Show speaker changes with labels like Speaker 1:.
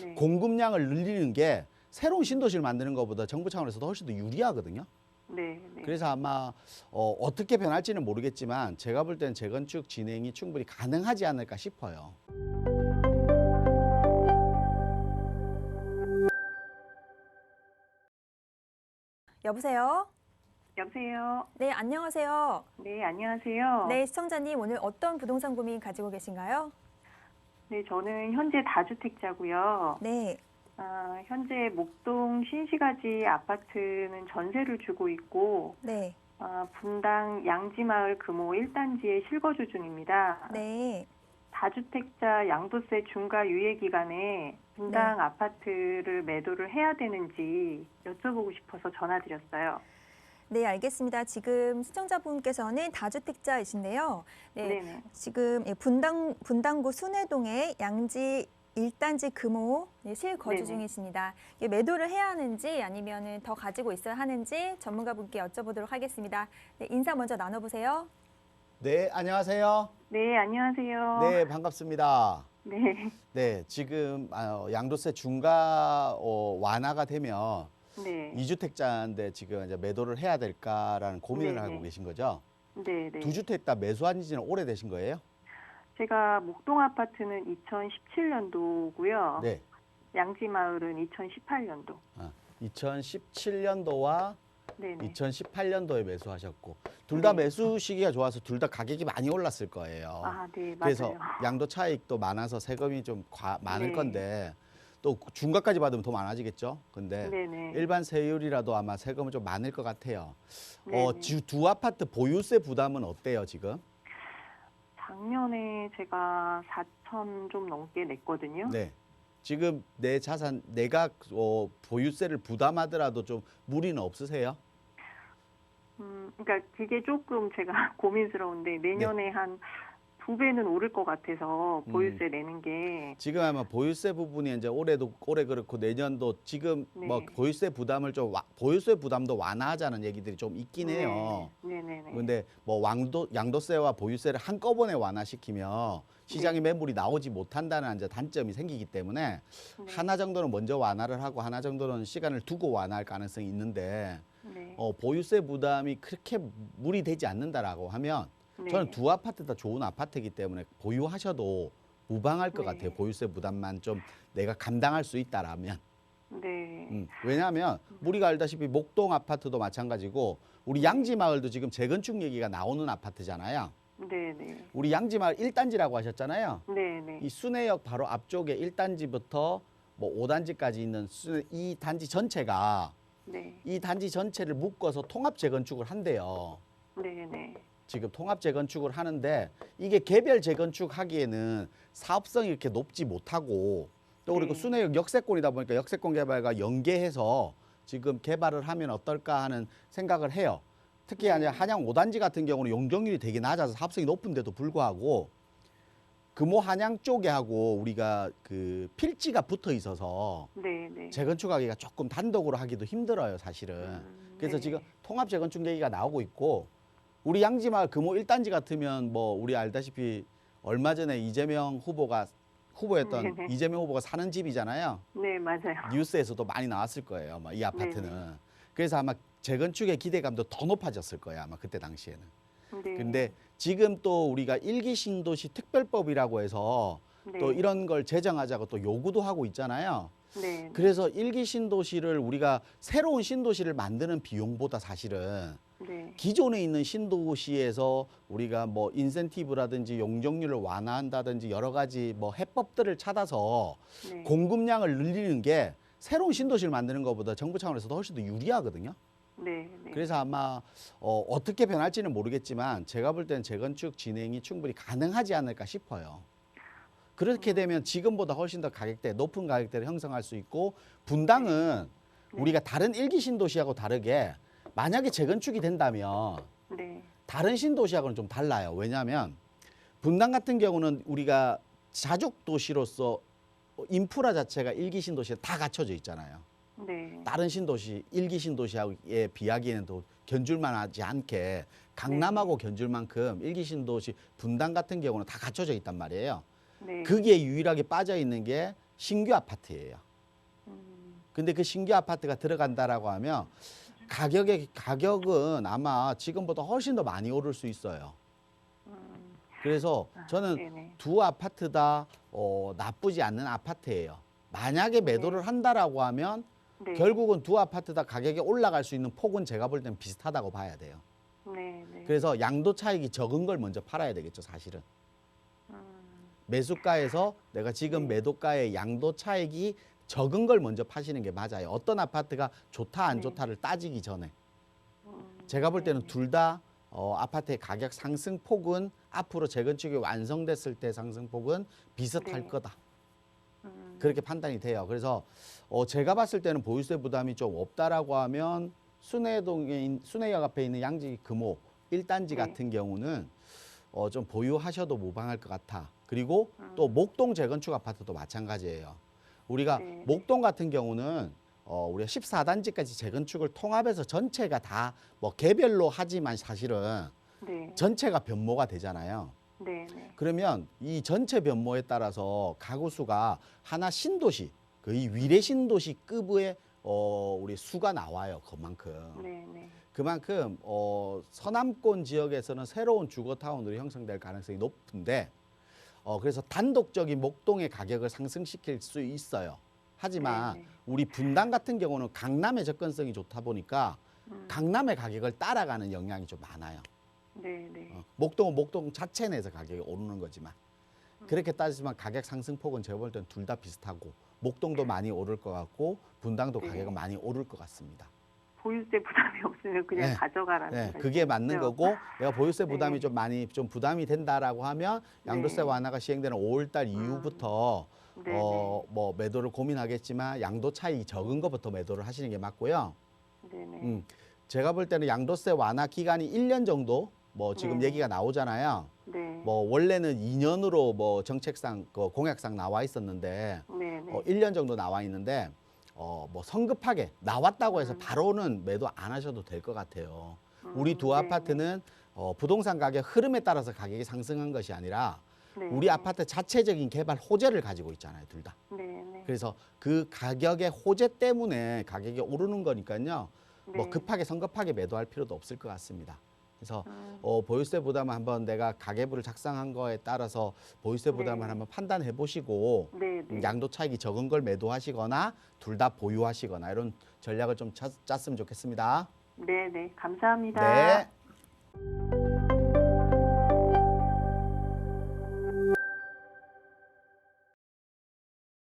Speaker 1: 네.
Speaker 2: 공급량을 늘리는 게 새로운 신도시를 만드는 것보다 정부 차원에서도 훨씬 더 유리하거든요.
Speaker 1: 네. 네.
Speaker 2: 그래서 아마 어떻게 변할지는 모르겠지만 제가 볼 때는 재건축 진행이 충분히 가능하지 않을까 싶어요.
Speaker 3: 여보세요?
Speaker 1: 여보세요.
Speaker 3: 네, 안녕하세요.
Speaker 1: 네, 안녕하세요.
Speaker 3: 네, 시청자님 오늘 어떤 부동산 고민 가지고 계신가요?
Speaker 1: 네, 저는 현재 다주택자고요.
Speaker 3: 네,
Speaker 1: 현재 목동 신시가지 아파트는 전세를 주고 있고
Speaker 3: 네,
Speaker 1: 분당 양지마을 금호 1단지에 실거주 중입니다.
Speaker 3: 네.
Speaker 1: 다주택자 양도세 중과 유예 기간에 분당
Speaker 3: 네.
Speaker 1: 아파트를 매도를 해야 되는지 여쭤보고 싶어서 전화드렸어요.
Speaker 3: 네, 알겠습니다. 지금 시청자분께서는 다주택자이신데요. 네,
Speaker 1: 네네.
Speaker 3: 지금 분당구 순회동의 양지 1단지 금호 실거주
Speaker 1: 네네.
Speaker 3: 중이십니다. 이게 매도를 해야 하는지 아니면 더 가지고 있어야 하는지 전문가분께 여쭤보도록 하겠습니다. 네, 인사 먼저 나눠보세요.
Speaker 2: 네, 안녕하세요.
Speaker 1: 네, 안녕하세요.
Speaker 2: 네, 반갑습니다.
Speaker 1: 네.
Speaker 2: 네, 지금 양도세 중과 완화가 되면
Speaker 1: 네.
Speaker 2: 2주택자인데 지금 이제 매도를 해야 될까라는 고민을
Speaker 1: 네네.
Speaker 2: 하고 계신 거죠?
Speaker 1: 네, 네.
Speaker 2: 2주택 다 매수한 지는 오래되신 거예요?
Speaker 1: 제가 목동 아파트는 2017년도고요.
Speaker 2: 네.
Speaker 1: 양지마을은 2018년도.
Speaker 2: 2017년도와
Speaker 1: 네네.
Speaker 2: 2018년도에 매수하셨고 둘 다
Speaker 1: 네.
Speaker 2: 매수 시기가 좋아서 둘 다 가격이 많이 올랐을 거예요.
Speaker 1: 네,
Speaker 2: 그래서
Speaker 1: 맞아요.
Speaker 2: 양도 차익도 많아서 세금이 좀 많을
Speaker 1: 네.
Speaker 2: 건데 또 중과까지 받으면 더 많아지겠죠. 근데
Speaker 1: 네네.
Speaker 2: 일반 세율이라도 아마 세금은 좀 많을 것 같아요.
Speaker 1: 네네.
Speaker 2: 두 아파트 보유세 부담은 어때요, 지금?
Speaker 1: 작년에 제가 4천 좀 넘게 냈거든요.
Speaker 2: 네. 지금 내 자산, 내가 보유세를 부담하더라도 좀 무리는 없으세요?
Speaker 1: 그러니까 그게 조금 제가 고민스러운데 내년에 한 2배는 오를 것 같아서 보유세 내는 게.
Speaker 2: 지금 아마 보유세 부분이 이제 올해 그렇고 내년도 지금
Speaker 1: 네.
Speaker 2: 뭐 보유세 부담을 보유세 부담도 완화하자는 얘기들이 좀 있긴 해요.
Speaker 1: 네네네.
Speaker 2: 근데 뭐 양도세와 보유세를 한꺼번에 완화시키면 시장에 매물이 나오지 못한다는 이제 단점이 생기기 때문에
Speaker 1: 네.
Speaker 2: 하나 정도는 먼저 완화를 하고 하나 정도는 시간을 두고 완화할 가능성이 있는데
Speaker 1: 네.
Speaker 2: 보유세 부담이 그렇게 무리되지 않는다라고 하면
Speaker 1: 네.
Speaker 2: 저는 두 아파트 다 좋은 아파트이기 때문에 보유하셔도 무방할 것
Speaker 1: 네.
Speaker 2: 같아요. 보유세 부담만 좀 내가 감당할 수 있다라면.
Speaker 1: 네.
Speaker 2: 왜냐하면 우리가 알다시피 목동 아파트도 마찬가지고 우리 양지마을도 지금 재건축 얘기가 나오는 아파트잖아요.
Speaker 1: 네네.
Speaker 2: 우리 양지마을 1단지라고 하셨잖아요.
Speaker 1: 네네.
Speaker 2: 이 순회역 바로 앞쪽에 1단지부터 뭐 5단지까지 있는 이 단지 전체가
Speaker 1: 네.
Speaker 2: 이 단지 전체를 묶어서 통합 재건축을 한대요.
Speaker 1: 네네.
Speaker 2: 지금 통합 재건축을 하는데 이게 개별 재건축 하기에는 사업성이 이렇게 높지 못하고 또 그리고
Speaker 1: 네.
Speaker 2: 순회역 역세권이다 보니까 역세권 개발과 연계해서 지금 개발을 하면 어떨까 하는 생각을 해요. 특히
Speaker 1: 네.
Speaker 2: 한양 5단지 같은 경우는 용적률이 되게 낮아서 사업성이 높은데도 불구하고 금호 한양 쪽에 하고 우리가 그 필지가 붙어 있어서
Speaker 1: 네네.
Speaker 2: 재건축하기가 조금 단독으로 하기도 힘들어요, 사실은. 그래서
Speaker 1: 네.
Speaker 2: 지금 통합 재건축 얘기가 나오고 있고 우리 양지마을 금호 1단지 같으면 뭐 우리 알다시피 얼마 전에 이재명 후보가 후보였던
Speaker 1: 네네.
Speaker 2: 이재명 후보가 사는 집이잖아요.
Speaker 1: 네, 맞아요.
Speaker 2: 뉴스에서도 많이 나왔을 거예요. 이 아파트는.
Speaker 1: 네네.
Speaker 2: 그래서 아마 재건축의 기대감도 더 높아졌을 거예요. 아마 그때 당시에는.
Speaker 1: 네.
Speaker 2: 근데 지금 또 우리가 일기 신도시 특별법이라고 해서
Speaker 1: 네.
Speaker 2: 또 이런 걸 제정하자고 또 요구도 하고 있잖아요.
Speaker 1: 네.
Speaker 2: 그래서 일기 신도시를 우리가 새로운 신도시를 만드는 비용보다 사실은
Speaker 1: 네.
Speaker 2: 기존에 있는 신도시에서 우리가 뭐 인센티브라든지 용적률을 완화한다든지 여러 가지 뭐 해법들을 찾아서
Speaker 1: 네.
Speaker 2: 공급량을 늘리는 게 새로운 신도시를 만드는 것보다 정부 차원에서도 훨씬 더 유리하거든요.
Speaker 1: 네. 네.
Speaker 2: 그래서 아마 어떻게 변할지는 모르겠지만 제가 볼 때는 재건축 진행이 충분히 가능하지 않을까 싶어요. 그렇게 되면 지금보다 훨씬 더 높은 가격대를 형성할 수 있고 분당은
Speaker 1: 네.
Speaker 2: 우리가 다른 일기 신도시하고 다르게 만약에 재건축이 된다면
Speaker 1: 네.
Speaker 2: 다른 신도시하고는 좀 달라요. 왜냐하면 분당 같은 경우는 우리가 자족 도시로서 인프라 자체가 일기 신도시에 다 갖춰져 있잖아요.
Speaker 1: 네.
Speaker 2: 다른 신도시, 일기 신도시에 비하기에는 또 견줄만하지 않게 강남하고 견줄 만큼 일기 신도시 분당 같은 경우는 다 갖춰져 있단 말이에요.
Speaker 1: 네.
Speaker 2: 거기에 유일하게 빠져 있는 게 신규 아파트예요. 근데 그 신규 아파트가 들어간다라고 하면 가격은 아마 지금보다 훨씬 더 많이 오를 수 있어요. 그래서 저는
Speaker 1: 네네.
Speaker 2: 두 아파트 다 나쁘지 않는 아파트예요. 만약에 매도를 한다라고 하면
Speaker 1: 네.
Speaker 2: 결국은 두 아파트 다 가격이 올라갈 수 있는 폭은 제가 볼 땐 비슷하다고 봐야 돼요.
Speaker 1: 네, 네.
Speaker 2: 그래서 양도 차익이 적은 걸 먼저 팔아야 되겠죠, 사실은. 매수가에서 내가 지금
Speaker 1: 네.
Speaker 2: 매도가의 양도 차익이 적은 걸 먼저 파시는 게 맞아요. 어떤 아파트가 좋다 안
Speaker 1: 네.
Speaker 2: 좋다를 따지기 전에. 제가 볼 때는 둘 다 아파트의 가격 상승폭은 앞으로 재건축이 완성됐을 때 상승폭은 비슷할
Speaker 1: 네.
Speaker 2: 거다. 그렇게 판단이 돼요. 그래서 제가 봤을 때는 보유세 부담이 좀 없다라고 하면 순회역 앞에 있는 양지 금호 1단지
Speaker 1: 네.
Speaker 2: 같은 경우는 좀 보유하셔도 무방할 것 같아. 그리고 또 목동 재건축 아파트도 마찬가지예요. 우리가
Speaker 1: 네.
Speaker 2: 목동 같은 경우는 우리가 14단지까지 재건축을 통합해서 전체가 다 뭐 개별로 하지만 사실은
Speaker 1: 네.
Speaker 2: 전체가 변모가 되잖아요.
Speaker 1: 네, 네.
Speaker 2: 그러면 이 전체 변모에 따라서 가구 수가 하나 신도시, 거의 위례 신도시급의 우리 수가 나와요. 그만큼.
Speaker 1: 네, 네.
Speaker 2: 그만큼 서남권 지역에서는 새로운 주거타운으로 형성될 가능성이 높은데 그래서 단독적인 목동의 가격을 상승시킬 수 있어요. 하지만
Speaker 1: 네, 네.
Speaker 2: 우리 분당 같은 경우는 강남의 접근성이 좋다 보니까 강남의 가격을 따라가는 영향이 좀 많아요.
Speaker 1: 네, 네.
Speaker 2: 목동은 목동 자체 내에서 가격이 오르는 거지만 그렇게 따지면 가격 상승폭은 제가 볼 땐 둘 다 비슷하고 목동도 많이 오를 것 같고 분당도
Speaker 1: 네.
Speaker 2: 가격은 많이 오를 것 같습니다.
Speaker 1: 보유세 부담이 없으면 그냥
Speaker 2: 네.
Speaker 1: 가져가라는
Speaker 2: 네,
Speaker 1: 말씀이시죠?
Speaker 2: 그게 맞는 거고 내가 보유세 부담이
Speaker 1: 네.
Speaker 2: 좀 부담이 된다라고 하면 양도세
Speaker 1: 네.
Speaker 2: 완화가 시행되는 5월달 이후부터
Speaker 1: 네,
Speaker 2: 뭐 매도를 고민하겠지만 양도 차익이 적은 것부터 매도를 하시는 게 맞고요.
Speaker 1: 네, 네.
Speaker 2: 제가 볼 때는 양도세 완화 기간이 1년 정도 뭐 지금
Speaker 1: 네.
Speaker 2: 얘기가 나오잖아요.
Speaker 1: 네.
Speaker 2: 뭐 원래는 2년으로 뭐 정책상 공약상 나와 있었는데
Speaker 1: 네, 네.
Speaker 2: 1년 정도 나와 있는데 뭐 성급하게 나왔다고 해서 바로는 매도 안 하셔도 될 것 같아요. 우리 두
Speaker 1: 네,
Speaker 2: 아파트는 부동산 가격 흐름에 따라서 가격이 상승한 것이 아니라
Speaker 1: 네.
Speaker 2: 우리 아파트 자체적인 개발 호재를 가지고 있잖아요, 둘 다.
Speaker 1: 네, 네.
Speaker 2: 그래서 그 가격의 호재 때문에 가격이 오르는 거니까요. 뭐
Speaker 1: 네.
Speaker 2: 급하게 성급하게 매도할 필요도 없을 것 같습니다. 그래서
Speaker 1: 음.
Speaker 2: 보유세 부담을 한번 내가 가계부를 작성한 거에 따라서 보유세 부담을
Speaker 1: 네.
Speaker 2: 한번 판단해 보시고
Speaker 1: 네, 네.
Speaker 2: 양도 차익이 적은 걸 매도하시거나 둘 다 보유하시거나 이런 전략을 좀 짰으면 좋겠습니다.
Speaker 1: 네, 네. 감사합니다.
Speaker 2: 네.